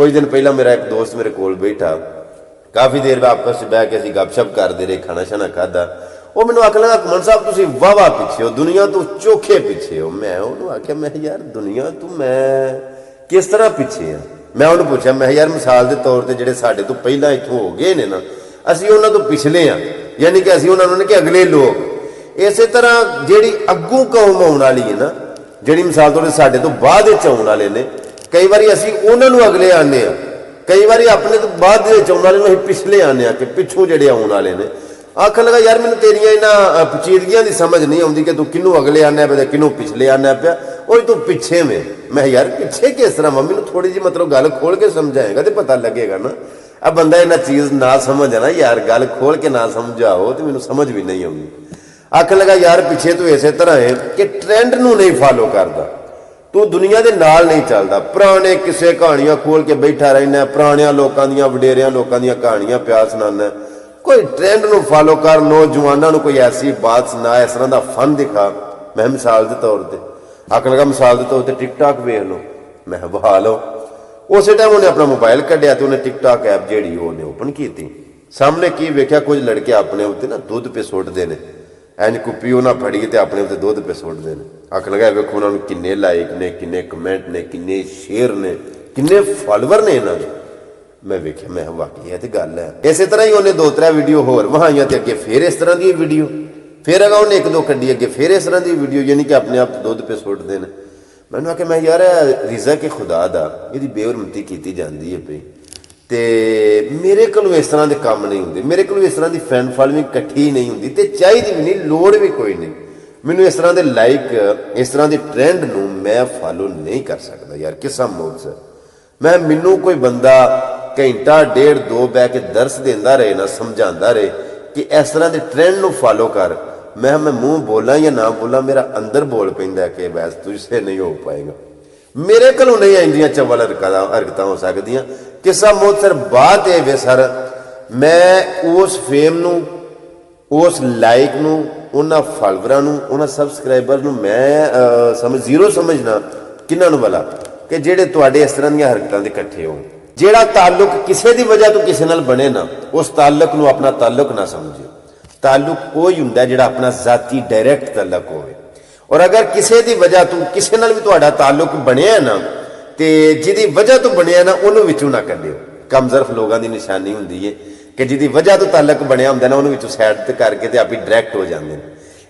कुछ दिन पहला मेरा एक दोस्त मेरे कोल बैठा, काफ़ी देर आपस में बह के असीं गपशप करते रहे, खाना शाना खादा। वो मैनूं आखन लगा घुमन साहब तुसीं वाहवा पिछे हो, दुनिया तो चोखे पिछे हो। मैं उन्होंने आख्या मैं यार दुनिया तो मैं किस तरह पिछे हाँ। मैं उन्होंने पूछा मैं यार मिसाल के तौर पर जिहड़े साडे तो पहला इत्थों हो गए ने ना, असीं उन्हां तो पिछले हाँ, यानी कि असीं उन्हां नूं कि अगले लोग। इस तरह जिहड़ी अग्गों कौम आउण वाली है ना, जिहड़ी मिसाल तौर पर साडे तो बाद विच आउण वाले ने, कई बारी असीं उन्हां नूं अगले आने आ, कई बारी अपने तो बाद आने वाले असीं पिछले आने कि पिछों जिहड़े आउण वाले ने। आखन लगा यार मैनूं तेरियां इन्हां पचीदगियां दी समझ नहीं आउंदी कि तू किनूं अगले आना पिया किनूं पिछले आना पिया, और तू पिछे में। मैं यार पिछे किस तरह मम्मी नूं थोड़ी जी मतलब गल खोल के समझाएगा तो पता लगेगा ना। अब बंदा इन्हां चीज़ ना समझ है ना यार, गल खोल के ना समझाओ तो मैनूं समझ भी नहीं आउंदी। आखन लगा यार पिछे तू इस तरह है कि ट्रेंड नूं नहीं फॉलो करदा, तू दुनिया के नाल नहीं चलता, पुराने किस्से कहानियां खोल के बैठा रहना, पुराने लोगों दी वडेरियां लोगों दी कहानियां प्या सुनाना। कोई ट्रेंड नूं फॉलो कर, नौजवानों कोई ऐसी बात सुना, इस तरह का फन दिखा। मैं मिसाल के तौर पर आखन लगा मिसाल के तौर पर टिकटॉक वेख लो। मैं बहा लो। उस टाइम उन्हें अपना मोबाइल कढ़िया तो उन्हें टिकटॉक ऐप जी ओपन की, सामने की वेख्या कुछ लड़के अपने उत्ते ना दुध पे सुटते हैं, इंज कुप्पी उन्हें फड़ी तो अपने उत्ते दुध पे सुटते हैं। आखन लगा वेखो उन्होंने किन्ने लाइक ने, किन्ने कमेंट ने, किन्ने शेयर ने, किन्ने फॉलोवर ने इन्होंने। मैं वेख्या मैं वाकई तो गल है। इस तरह ही उन्हें 2-3 वीडियो होर वहाइया तो अगे फिर इस तरह की वीडियो, फिर अगर उन्हें 1-2 कड्डी अगे फिर इस तरह की वीडियो, यानी कि अपने आप दुध पे सुटते हैं। मैंने आख्या मैं यार रिजा के खुदा दा ये बेहरमती की जाती है पई, तो मेरे को इस तरह के काम नहीं होंगे, मेरे को इस तरह की फैन फॉलोइंग इकट्ठी नहीं होंगी, तो चाहिए भी नहीं, लोड़ भी कोई नहीं। मैनू इस तरह के लाइक इस तरह के ट्रेंड नूं मैं फॉलो नहीं कर सकता यार किसा मोड़ से। मैं मैनू कोई बंदा घंटा 1.5-2 बह के दर्श देंदा रहे ना, समझाता रहे कि इस तरह के ट्रेंड नूं फॉलो कर, मैं मुंह बोला या ना बोला मेरा अंदर बोल पैंदा कि बस तुझसे नहीं हो पाएगा, मेरे को नहीं इंजियां चवल हरकत हो सकदियां। किसा मोड़ सर बात है वे सर, मैं उस फेम नूं, उस लाइक नूं, उन्हां फॉलोवरां नूं, उन्हां सबसक्राइबर नूं मैं समझ जीरो समझना किन्हां नूं वाला कि जेड़े तुहाडे इस तरह दीयां हरकतां दे इकट्ठे हो। जेड़ा ताल्लुक किसी की वजह तो किसी नाल बने ना, उस ताल्लुक नूं अपना ताल्लुक ना समझियो। ताल्लुक कोई हुंदा जिहड़ा अपना जाती डायरैक्ट ताल्लुक होवे, और अगर किसी की वजह तो किसी नाल भी तुहाडा ताल्लुक बनिया ना, तो जिहदी वजह तो बनिया ना उन्होंने विचों ना कढियो। कमजरफ लोगों की निशानी हुंदी है कि जिहदी वजह तो ताल्लुक बनिया हुंदा ना उन्होंने विचों साइड करके ते आप ही डायरैक्ट हो जाते हैं।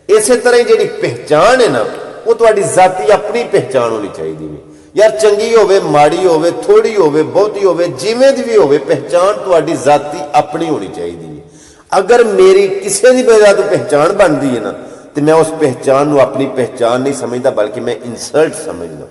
इस तरह ही जिहड़ी पहचान है ना, वो तुहाडी जाती अपनी पहचान होनी चाहिए यार, चंगी होवे माड़ी होवे थोड़ी होवे बहुती होवे जिवें दी भी होवे, पहचान तुहाडी जाती अपनी होनी चाहिए। अगर मेरी किसी की वजह तो पहचान बनती है ना, तो मैं उस पहचान को अपनी पहचान नहीं समझता बल्कि मैं इंसल्ट समझदा।